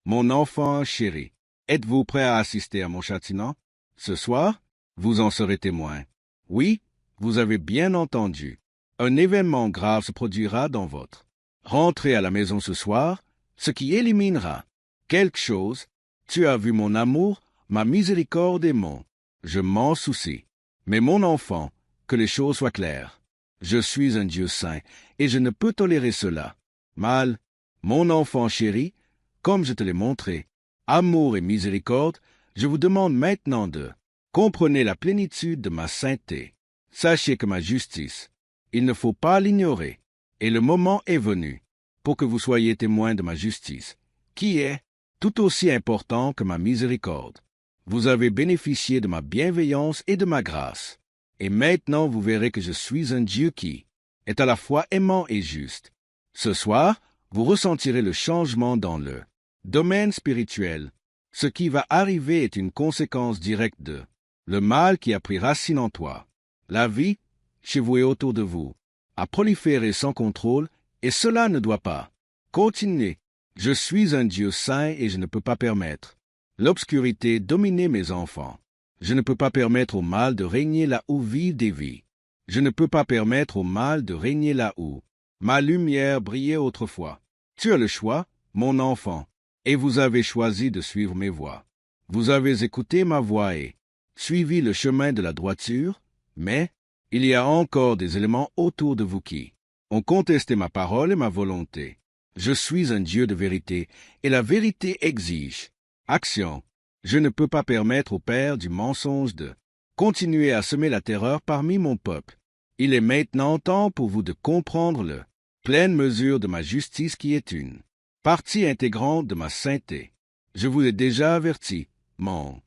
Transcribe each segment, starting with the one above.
Mon enfant chéri, êtes-vous prêt à assister à mon châtiment? Ce soir, vous en serez témoin. Oui, vous avez bien entendu. Un événement grave se produira dans votre. Rentrez à la maison ce soir, ce qui éliminera quelque chose. Tu as vu mon amour, ma miséricorde et mon. Je m'en soucie. Mais mon enfant, que les choses soient claires. Je suis un Dieu saint, et je ne peux tolérer cela. Mal, mon enfant chéri, comme je te l'ai montré, amour et miséricorde, je vous demande maintenant de comprenez la plénitude de ma sainteté. Sachez que ma justice, il ne faut pas l'ignorer, et le moment est venu pour que vous soyez témoins de ma justice, qui est tout aussi important que ma miséricorde. Vous avez bénéficié de ma bienveillance et de ma grâce, et maintenant vous verrez que je suis un Dieu qui est à la fois aimant et juste. Ce soir, vous ressentirez le changement dans le domaine spirituel. Ce qui va arriver est une conséquence directe de le mal qui a pris racine en toi. La vie, chez vous et autour de vous, a proliféré sans contrôle, et cela ne doit pas continuer. Je suis un Dieu saint et je ne peux pas permettre l'obscurité dominer mes enfants. Je ne peux pas permettre au mal de régner là où vivent des vies. Je ne peux pas permettre au mal de régner là où ma lumière brillait autrefois. Tu as le choix, mon enfant, et vous avez choisi de suivre mes voies. Vous avez écouté ma voix et suivi le chemin de la droiture, mais il y a encore des éléments autour de vous qui ont contesté ma parole et ma volonté. Je suis un Dieu de vérité, et la vérité exige action. Je ne peux pas permettre au Père du mensonge de continuer à semer la terreur parmi mon peuple. Il est maintenant temps pour vous de comprendre le pleine mesure de ma justice qui est une partie intégrante de ma sainteté. Je vous ai déjà averti, mon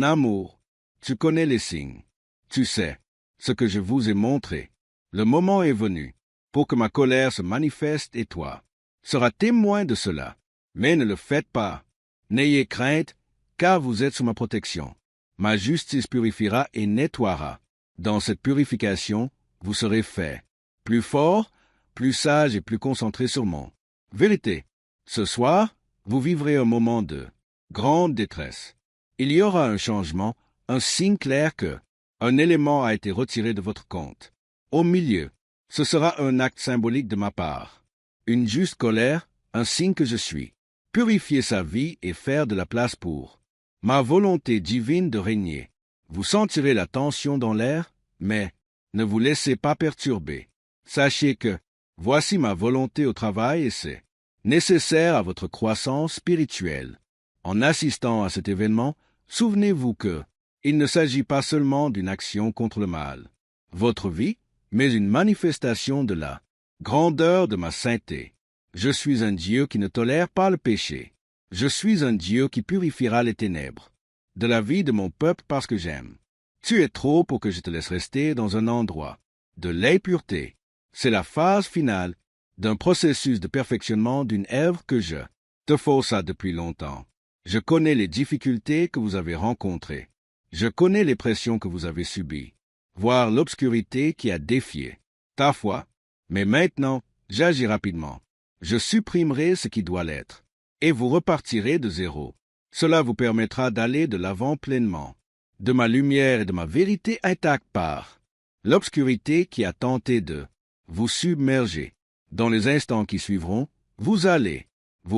amour. Tu connais les signes. Tu sais ce que je vous ai montré. Le moment est venu pour que ma colère se manifeste et toi seras témoin de cela. Mais ne le faites pas. N'ayez crainte, car vous êtes sous ma protection. Ma justice purifiera et nettoiera. Dans cette purification, vous serez fait plus fort, plus sage et plus concentré sur mon vérité. Ce soir, vous vivrez un moment de grande détresse. Il y aura un changement, un signe clair que un élément a été retiré de votre compte. Au milieu, ce sera un acte symbolique de ma part. Une juste colère, un signe que je suis. Purifier sa vie et faire de la place pour ma volonté divine de régner. Vous sentirez la tension dans l'air, mais ne vous laissez pas perturber. Sachez que voici ma volonté au travail et c'est nécessaire à votre croissance spirituelle. En assistant à cet événement, souvenez-vous que il ne s'agit pas seulement d'une action contre le mal, votre vie, mais une manifestation de la grandeur de ma sainteté. Je suis un Dieu qui ne tolère pas le péché. Je suis un Dieu qui purifiera les ténèbres de la vie de mon peuple parce que j'aime. Tu es trop pour que je te laisse rester dans un endroit de l'impureté. C'est la phase finale d'un processus de perfectionnement d'une œuvre que je te força depuis longtemps. Je connais les difficultés que vous avez rencontrées. Je connais les pressions que vous avez subies, voire l'obscurité qui a défié ta foi. Mais maintenant, j'agis rapidement. Je supprimerai ce qui doit l'être, et vous repartirez de zéro. Cela vous permettra d'aller de l'avant pleinement, de ma lumière et de ma vérité intacte par l'obscurité qui a tenté de vous submerger. Dans les instants qui suivront, vous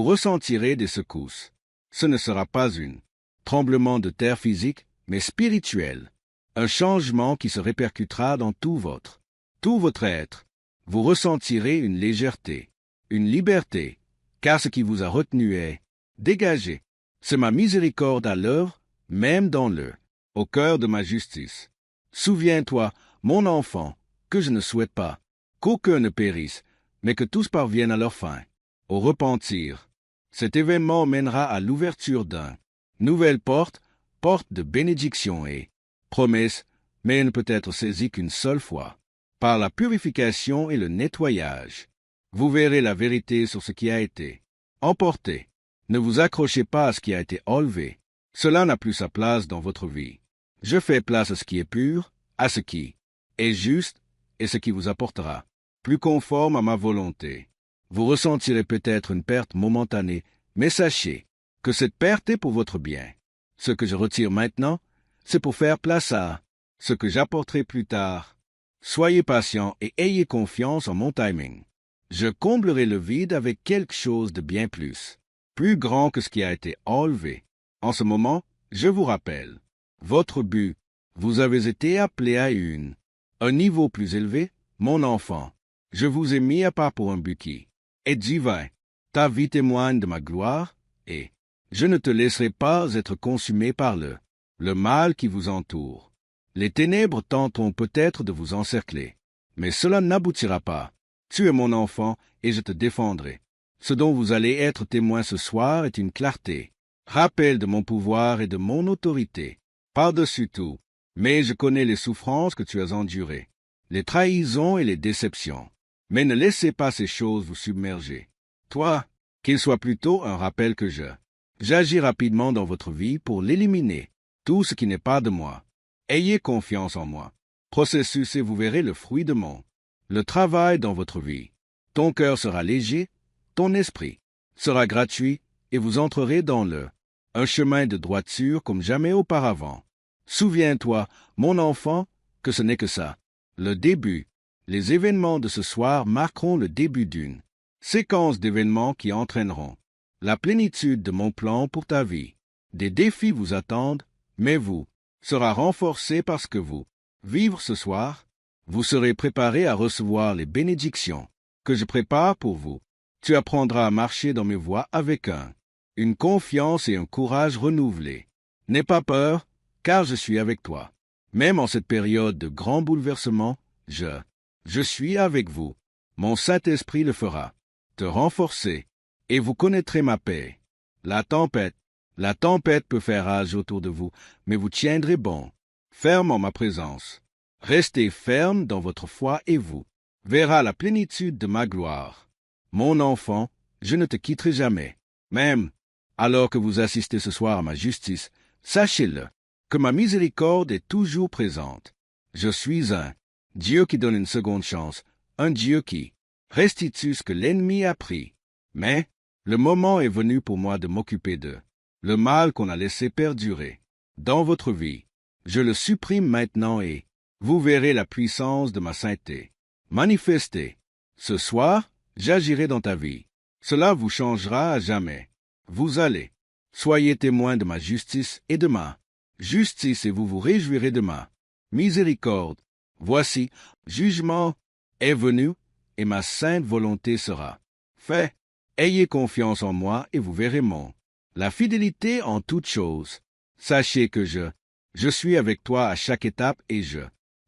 ressentirez des secousses. Ce ne sera pas un tremblement de terre physique, mais spirituel. Un changement qui se répercutera dans tout votre être. Vous ressentirez une légèreté, une liberté, car ce qui vous a retenu est dégagé. C'est ma miséricorde à l'œuvre, même au cœur de ma justice. Souviens-toi, mon enfant, que je ne souhaite pas qu'aucun ne périsse, mais que tous parviennent à leur fin, au repentir. Cet événement mènera à l'ouverture d'une nouvelle porte de bénédiction et promesse, mais elle ne peut être saisie qu'une seule fois, par la purification et le nettoyage. Vous verrez la vérité sur ce qui a été emporté. Ne vous accrochez pas à ce qui a été enlevé. Cela n'a plus sa place dans votre vie. Je fais place à ce qui est pur, à ce qui est juste et ce qui vous apportera plus conforme à ma volonté. Vous ressentirez peut-être une perte momentanée, mais sachez que cette perte est pour votre bien. Ce que je retire maintenant, c'est pour faire place à ce que j'apporterai plus tard. Soyez patient et ayez confiance en mon timing. Je comblerai le vide avec quelque chose de bien plus grand que ce qui a été enlevé. En ce moment, je vous rappelle, votre but, vous avez été appelé à un niveau plus élevé, mon enfant. Je vous ai mis à part pour un but qui est divin. Ta vie témoigne de ma gloire, et je ne te laisserai pas être consumé par le mal qui vous entoure. Les ténèbres tenteront peut-être de vous encercler, mais cela n'aboutira pas. Tu es mon enfant, et je te défendrai. Ce dont vous allez être témoin ce soir est une clarté, rappel de mon pouvoir et de mon autorité. Par-dessus tout, mais je connais les souffrances que tu as endurées, les trahisons et les déceptions. Mais ne laissez pas ces choses vous submerger. Toi, qu'il soit plutôt un rappel que j'agis rapidement dans votre vie pour l'éliminer, tout ce qui n'est pas de moi. Ayez confiance en moi. Processus et vous verrez le fruit de le travail dans votre vie. Ton cœur sera léger, ton esprit sera gratuit, et vous entrerez dans un chemin de droiture comme jamais auparavant. Souviens-toi, mon enfant, que ce n'est que ça, le début. Les événements de ce soir marqueront le début d'une séquence d'événements qui entraîneront la plénitude de mon plan pour ta vie. Des défis vous attendent, mais vous sera renforcé parce que vous vivre ce soir. Vous serez préparé à recevoir les bénédictions que je prépare pour vous. Tu apprendras à marcher dans mes voies avec une confiance et un courage renouvelés. N'aie pas peur, car je suis avec toi. Même en cette période de grand bouleversement, je suis avec vous. Mon Saint-Esprit le fera te renforcer, et vous connaîtrez ma paix. La tempête peut faire rage autour de vous, mais vous tiendrez bon, ferme en ma présence. Restez ferme dans votre foi et vous verrez la plénitude de ma gloire. Mon enfant, je ne te quitterai jamais. Même alors que vous assistez ce soir à ma justice, sachez-le, que ma miséricorde est toujours présente. Je suis un Dieu qui donne une seconde chance, un Dieu qui restitue ce que l'ennemi a pris. Mais le moment est venu pour moi de m'occuper de le mal qu'on a laissé perdurer dans votre vie. Je le supprime maintenant et vous verrez la puissance de ma sainteté manifestée. Ce soir, j'agirai dans ta vie. Cela vous changera à jamais. Vous allez. Soyez témoins de ma justice et de ma justice et vous vous réjouirez de ma miséricorde. Voici, jugement est venu et ma sainte volonté sera faite. Ayez confiance en moi et vous verrez la fidélité en toutes choses. Sachez que je suis avec toi à chaque étape et je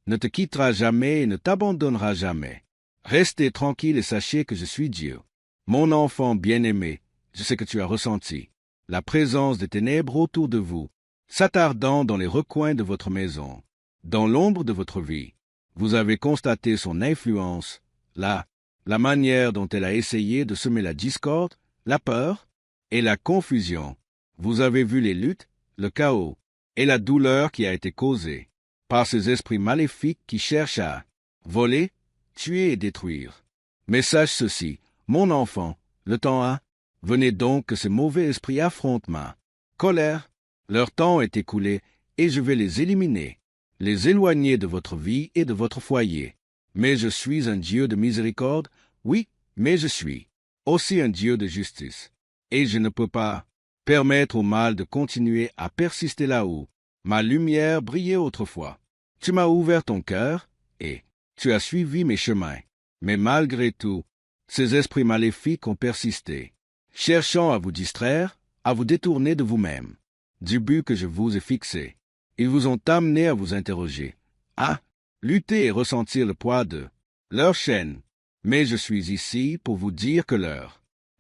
ne te quitterai jamais et ne t'abandonnera jamais. Restez tranquille et sachez que je suis Dieu. Mon enfant bien-aimé, je sais que tu as ressenti la présence des ténèbres autour de vous, s'attardant dans les recoins de votre maison, dans l'ombre de votre vie. Vous avez constaté son influence, la manière dont elle a essayé de semer la discorde, la peur et la confusion. Vous avez vu les luttes, le chaos et la douleur qui a été causée par ces esprits maléfiques qui cherchent à voler, tuer et détruire. Mais sache ceci, mon enfant, le temps a. Venez donc que ces mauvais esprits affrontent ma colère. Leur temps est écoulé et je vais les éliminer, les éloigner de votre vie et de votre foyer. Mais je suis un Dieu de miséricorde, oui, mais je suis aussi un Dieu de justice. Et je ne peux pas permettre au mal de continuer à persister là où ma lumière brillait autrefois. Tu m'as ouvert ton cœur, et tu as suivi mes chemins. Mais malgré tout, ces esprits maléfiques ont persisté, cherchant à vous distraire, à vous détourner de vous-même, du but que je vous ai fixé. Ils vous ont amené à vous interroger, à lutter et ressentir le poids de leur chaîne. Mais je suis ici pour vous dire que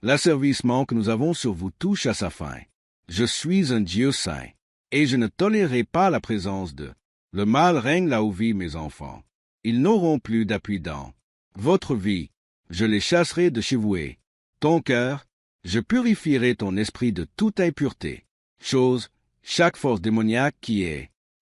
l'asservissement que nous avons sur vous touche à sa fin. Je suis un Dieu saint, et je ne tolérerai pas la présence de le mal règne là où vivent mes enfants. Ils n'auront plus d'appui dans votre vie. Je les chasserai de chez vous et ton cœur, je purifierai ton esprit de toute impureté. Chaque force démoniaque qui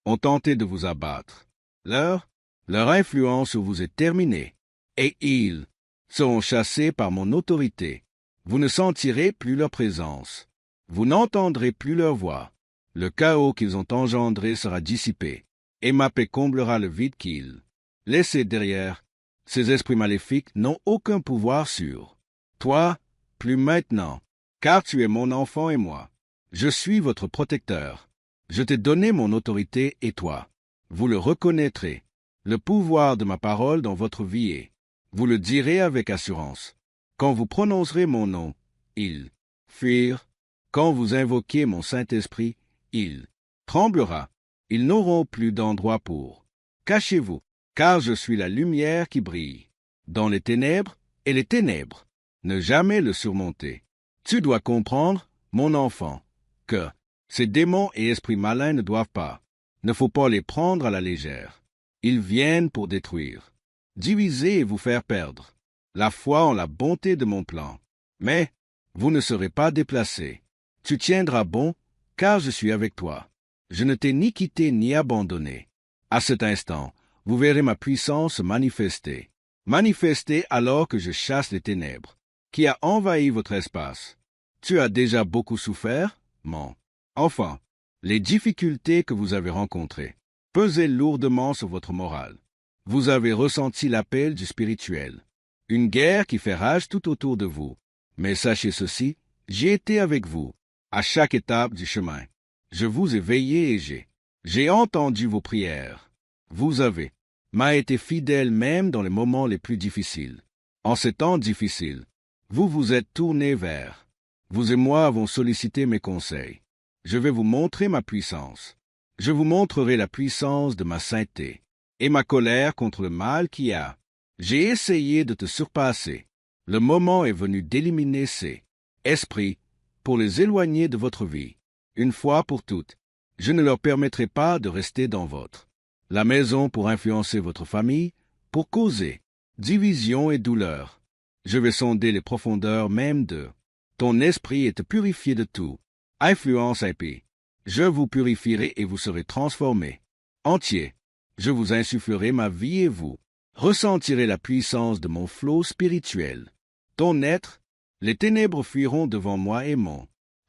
ont tenté de vous abattre. Leur influence sur vous est terminée, et ils seront chassés par mon autorité. Vous ne sentirez plus leur présence. Vous n'entendrez plus leur voix. Le chaos qu'ils ont engendré sera dissipé, et ma paix comblera le vide qu'ils laissent derrière. Ces esprits maléfiques n'ont aucun pouvoir sur toi, plus maintenant, car tu es mon enfant et moi. Je suis votre protecteur. Je t'ai donné mon autorité et toi, vous le reconnaîtrez. Le pouvoir de ma parole dans votre vie est, vous le direz avec assurance. Quand vous prononcerez mon nom, ils fuirent. Quand vous invoquez mon Saint-Esprit, il tremblera. Ils n'auront plus d'endroit pour. Cachez-vous, car je suis la lumière qui brille dans les ténèbres, et les ténèbres ne jamais le surmonter. Tu dois comprendre, mon enfant, que ces démons et esprits malins ne doivent pas. Ne faut pas les prendre à la légère. Ils viennent pour détruire, diviser et vous faire perdre la foi en la bonté de mon plan. Mais vous ne serez pas déplacés. Tu tiendras bon, car je suis avec toi. Je ne t'ai ni quitté ni abandonné. À cet instant, vous verrez ma puissance se manifester. Manifester alors que je chasse les ténèbres, qui a envahi votre espace. Tu as déjà beaucoup souffert, mon enfant. Les difficultés que vous avez rencontrées pesaient lourdement sur votre morale. Vous avez ressenti l'appel du spirituel. Une guerre qui fait rage tout autour de vous. Mais sachez ceci, j'ai été avec vous, à chaque étape du chemin. Je vous ai veillé et j'ai entendu vos prières. Vous m'a été fidèle même dans les moments les plus difficiles. En ces temps difficiles, vous vous êtes tourné vers. Vous et moi avons sollicité mes conseils. Je vais vous montrer ma puissance. Je vous montrerai la puissance de ma sainteté et ma colère contre le mal qui a. J'ai essayé de te surpasser. Le moment est venu d'éliminer ces esprits pour les éloigner de votre vie. Une fois pour toutes, je ne leur permettrai pas de rester dans la maison pour influencer votre famille, pour causer division et douleur. Je vais sonder les profondeurs même de ton esprit et te purifier de tout. Influence IP. Je vous purifierai et vous serez transformés. Entier. Je vous insufflerai ma vie et vous ressentirez la puissance de mon flot spirituel. Ton être, les ténèbres fuiront devant moi et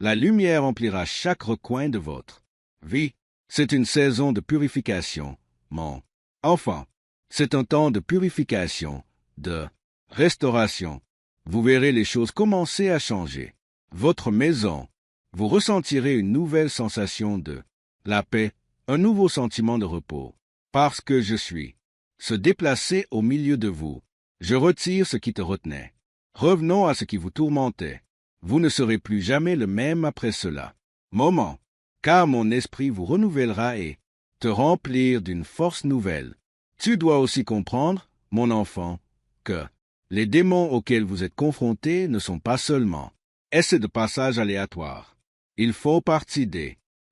la lumière emplira chaque recoin de votre vie. C'est une saison de purification, mon enfant. C'est un temps de purification, de restauration. Vous verrez les choses commencer à changer. Votre maison, vous ressentirez une nouvelle sensation de la paix, un nouveau sentiment de repos. Parce que je suis se déplacer au milieu de vous. Je retire ce qui te retenait. Revenons à ce qui vous tourmentait. Vous ne serez plus jamais le même après cela. Moment, car mon esprit vous renouvellera et te remplir d'une force nouvelle. Tu dois aussi comprendre, mon enfant, que les démons auxquels vous êtes confrontés ne sont pas seulement essais de passage aléatoire. Ils font partie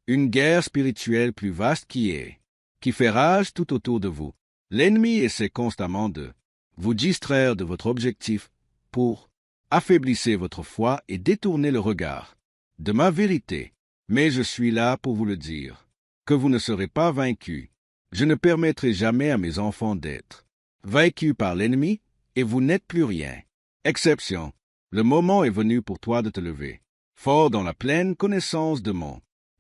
une guerre spirituelle plus vaste qui fait rage tout autour de vous. L'ennemi essaie constamment de vous distraire de votre objectif pour affaiblir votre foi et détourner le regard de ma vérité. Mais je suis là pour vous le dire, que vous ne serez pas vaincus. Je ne permettrai jamais à mes enfants d'être vaincus par l'ennemi, et vous n'êtes plus rien. Exception, le moment est venu pour toi de te lever, fort dans la pleine connaissance de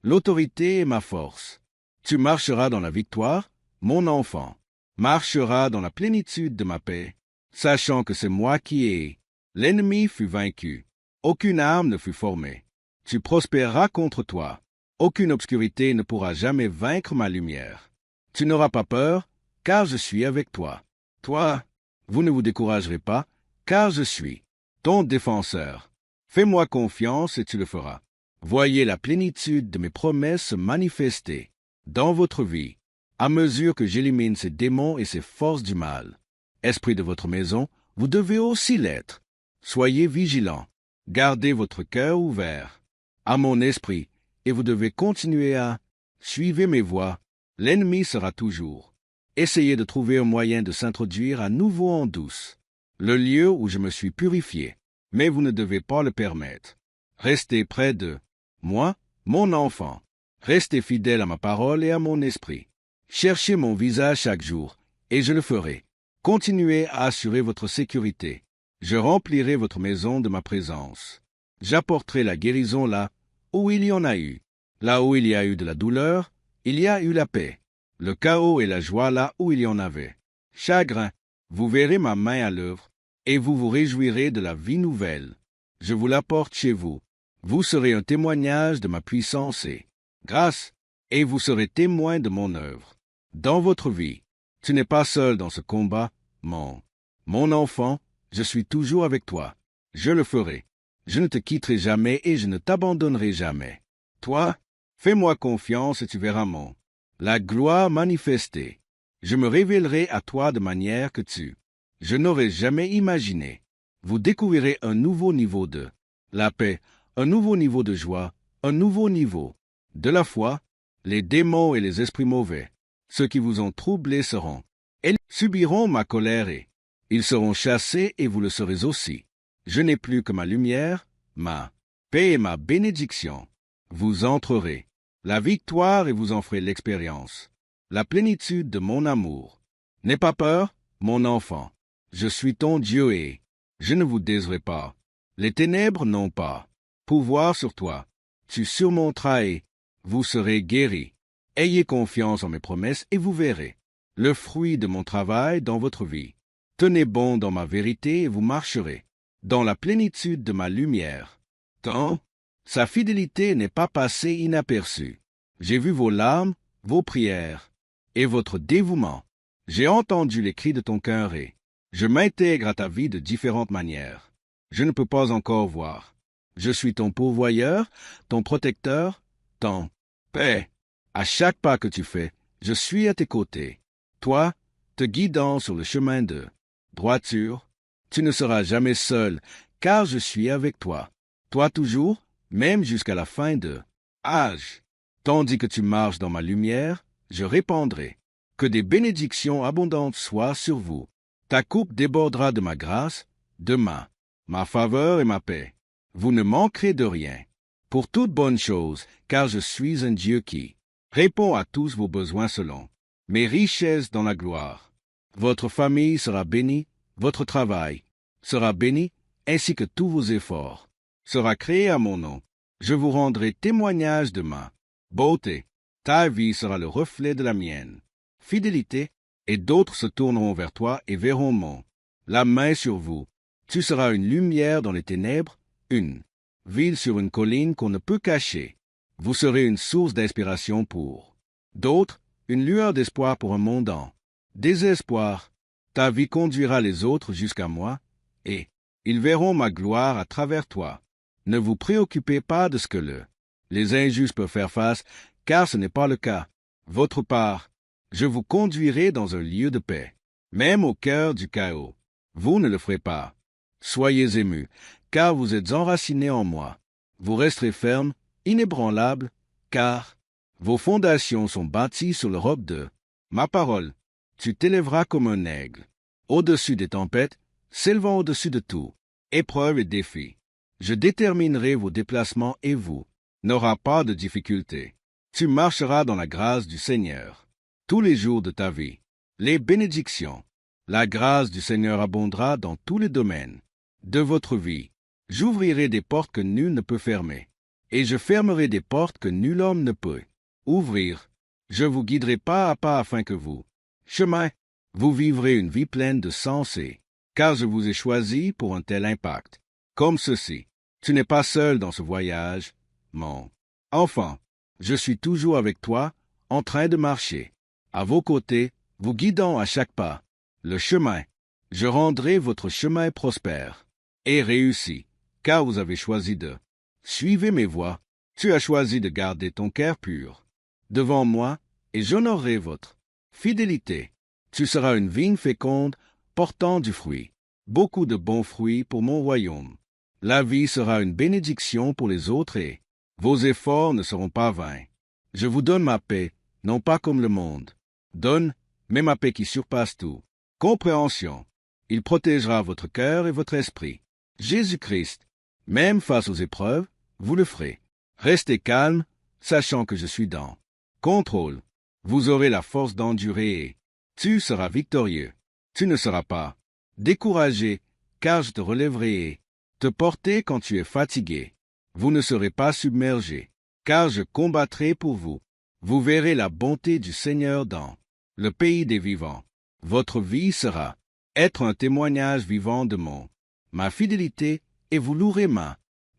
l'autorité et ma force. Tu marcheras dans la victoire, mon enfant, marcheras dans la plénitude de ma paix, sachant que c'est moi qui ai. L'ennemi fut vaincu, aucune arme ne fut formée. Tu prospéreras contre toi. Aucune obscurité ne pourra jamais vaincre ma lumière. Tu n'auras pas peur, car je suis avec toi. Toi, vous ne vous découragerez pas, car je suis ton défenseur. Fais-moi confiance et tu le feras. Voyez la plénitude de mes promesses se manifester dans votre vie, à mesure que j'élimine ces démons et ces forces du mal. Esprit de votre maison, vous devez aussi l'être. Soyez vigilants. Gardez votre cœur ouvert à mon esprit, et vous devez continuer à suivre mes voies. L'ennemi sera toujours. Essayez de trouver un moyen de s'introduire à nouveau en douce, le lieu où je me suis purifié, mais vous ne devez pas le permettre. Restez près de moi, mon enfant. Restez fidèle à ma parole et à mon esprit. Cherchez mon visage chaque jour, et je le ferai. Continuez à assurer votre sécurité. Je remplirai votre maison de ma présence. J'apporterai la guérison là où il y en a eu. Là où il y a eu de la douleur, il y a eu la paix. Le chaos et la joie là où il y en avait. Chagrin, vous verrez ma main à l'œuvre, et vous vous réjouirez de la vie nouvelle. Je vous l'apporte chez vous. Vous serez un témoignage de ma puissance et grâce, et vous serez témoin de mon œuvre. Dans votre vie, tu n'es pas seul dans ce combat, mon enfant, je suis toujours avec toi. Je le ferai. Je ne te quitterai jamais et je ne t'abandonnerai jamais. Toi, fais-moi confiance et tu verras la gloire manifestée. Je me révélerai à toi de manière que je n'aurais jamais imaginé. Vous découvrirez un nouveau niveau de la paix, un nouveau niveau de joie, un nouveau niveau de la foi. Les démons et les esprits mauvais, ceux qui vous ont troublés seront. Ils subiront ma colère et ils seront chassés et vous le serez aussi. Je n'ai plus que ma lumière, ma paix et ma bénédiction. Vous entrerez la victoire et vous en ferez l'expérience. La plénitude de mon amour. N'aie pas peur, mon enfant. Je suis ton Dieu et je ne vous décerai pas. Les ténèbres n'ont pas pouvoir sur toi. Tu surmonteras et vous serez guéris. Ayez confiance en mes promesses et vous verrez le fruit de mon travail dans votre vie. Tenez bon dans ma vérité et vous marcherez dans la plénitude de ma lumière. Tant, sa fidélité n'est pas passée inaperçue. J'ai vu vos larmes, vos prières et votre dévouement. J'ai entendu les cris de ton cœur et je m'intègre à ta vie de différentes manières. Je ne peux pas encore voir. Je suis ton pourvoyeur, ton protecteur, ton paix. À chaque pas que tu fais, je suis à tes côtés. Toi, te guidant sur le chemin de droiture, tu ne seras jamais seul, car je suis avec toi. Toi toujours, même jusqu'à la fin de âge. Tandis que tu marches dans ma lumière, je répandrai. Que des bénédictions abondantes soient sur vous. Ta coupe débordera de ma grâce, de ma faveur et ma paix. Vous ne manquerez de rien. Pour toute bonne chose, car je suis un Dieu qui répond à tous vos besoins selon mes richesses dans la gloire. Votre famille sera bénie, votre travail sera béni, ainsi que tous vos efforts sera créé à mon nom. Je vous rendrai témoignage de ma beauté. Ta vie sera le reflet de la mienne. Fidélité, et d'autres se tourneront vers toi et verront la main sur vous. Tu seras une lumière dans les ténèbres, une ville sur une colline qu'on ne peut cacher. Vous serez une source d'inspiration pour d'autres, une lueur d'espoir pour un monde en désespoir. Ta vie conduira les autres jusqu'à moi, et ils verront ma gloire à travers toi. Ne vous préoccupez pas de ce que les injustes peuvent faire face, car ce n'est pas le cas. Votre part, je vous conduirai dans un lieu de paix, même au cœur du chaos. Vous ne le ferez pas. Soyez émus, car vous êtes enracinés en moi. Vous resterez fermes, inébranlables, car vos fondations sont bâties sur le roc de ma parole. Tu t'élèveras comme un aigle, au-dessus des tempêtes, s'élevant au-dessus de tout, épreuves et défis. Je déterminerai vos déplacements et vous n'aura pas de difficulté. Tu marcheras dans la grâce du Seigneur tous les jours de ta vie. Les bénédictions, la grâce du Seigneur abondera dans tous les domaines de votre vie. J'ouvrirai des portes que nul ne peut fermer, et je fermerai des portes que nul homme ne peut ouvrir. Je vous guiderai pas à pas afin que vous vivrez une vie pleine de sens et, car je vous ai choisi pour un tel impact. Comme ceci, tu n'es pas seul dans ce voyage, mon enfant. Je suis toujours avec toi, en train de marcher, à vos côtés, vous guidant à chaque pas. Le chemin, je rendrai votre chemin prospère et réussi, car vous avez choisi de suivre mes voies. Tu as choisi de garder ton cœur pur devant moi, et j'honorerai votre fidélité. Tu seras une vigne féconde, portant du fruit, beaucoup de bons fruits pour mon royaume. La vie sera une bénédiction pour les autres et vos efforts ne seront pas vains. Je vous donne ma paix, non pas comme le monde donne, mais ma paix qui surpasse tout compréhension. Il protégera votre cœur et votre esprit. Jésus-Christ, même face aux épreuves, vous le ferez. Restez calme, sachant que je suis dans contrôle. Vous aurez la force d'endurer et tu seras victorieux. Tu ne seras pas découragé, car je te relèverai et te porter quand tu es fatigué. Vous ne serez pas submergés, car je combattrai pour vous. Vous verrez la bonté du Seigneur dans le pays des vivants. Votre vie sera être un témoignage vivant de ma fidélité, et vous louerez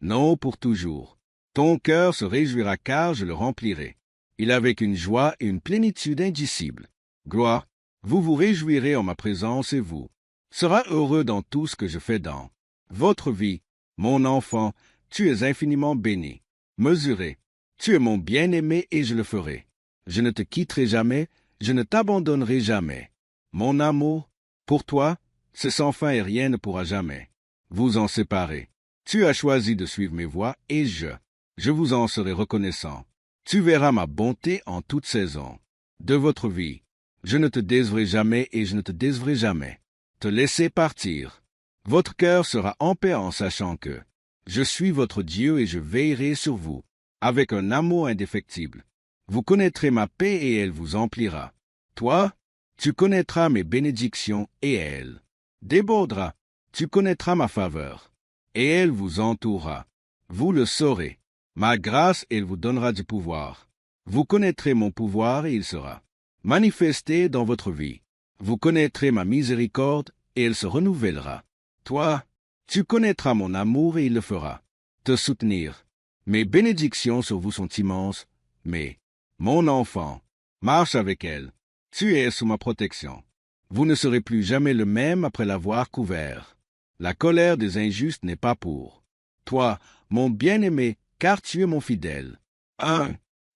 non pour toujours. Ton cœur se réjouira car je le remplirai. Il avec une joie et une plénitude indicible. Gloire, vous vous réjouirez en ma présence et vous sera heureux dans tout ce que je fais dans votre vie. Mon enfant, tu es infiniment béni. Mesuré, tu es mon bien-aimé et je le ferai. Je ne te quitterai jamais, je ne t'abandonnerai jamais. Mon amour, pour toi, c'est sans fin et rien ne pourra jamais vous en séparer. Tu as choisi de suivre mes voies et je vous en serai reconnaissant. Tu verras ma bonté en toute saison de votre vie. Je ne te décevrai jamais et je ne te décevrai jamais. Te laisser partir. Votre cœur sera en paix en sachant que je suis votre Dieu et je veillerai sur vous avec un amour indéfectible. Vous connaîtrez ma paix et elle vous emplira. Toi, tu connaîtras mes bénédictions et elle débordera. Tu connaîtras ma faveur et elle vous entourera. Vous le saurez. Ma grâce, elle vous donnera du pouvoir. Vous connaîtrez mon pouvoir et il sera manifesté dans votre vie. Vous connaîtrez ma miséricorde et elle se renouvellera. Toi, tu connaîtras mon amour et il le fera te soutenir. Mes bénédictions sur vous sont immenses, mais, mon enfant, marche avec elle. Tu es sous ma protection. Vous ne serez plus jamais le même après l'avoir couvert. La colère des injustes n'est pas pour toi, mon bien-aimé, car tu es mon fidèle.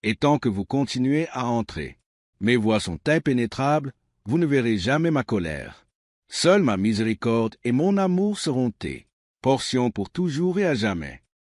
Et tant que vous continuez à entrer, mes voies sont impénétrables, vous ne verrez jamais ma colère. Seule ma miséricorde et mon amour seront tes portions pour toujours et à jamais.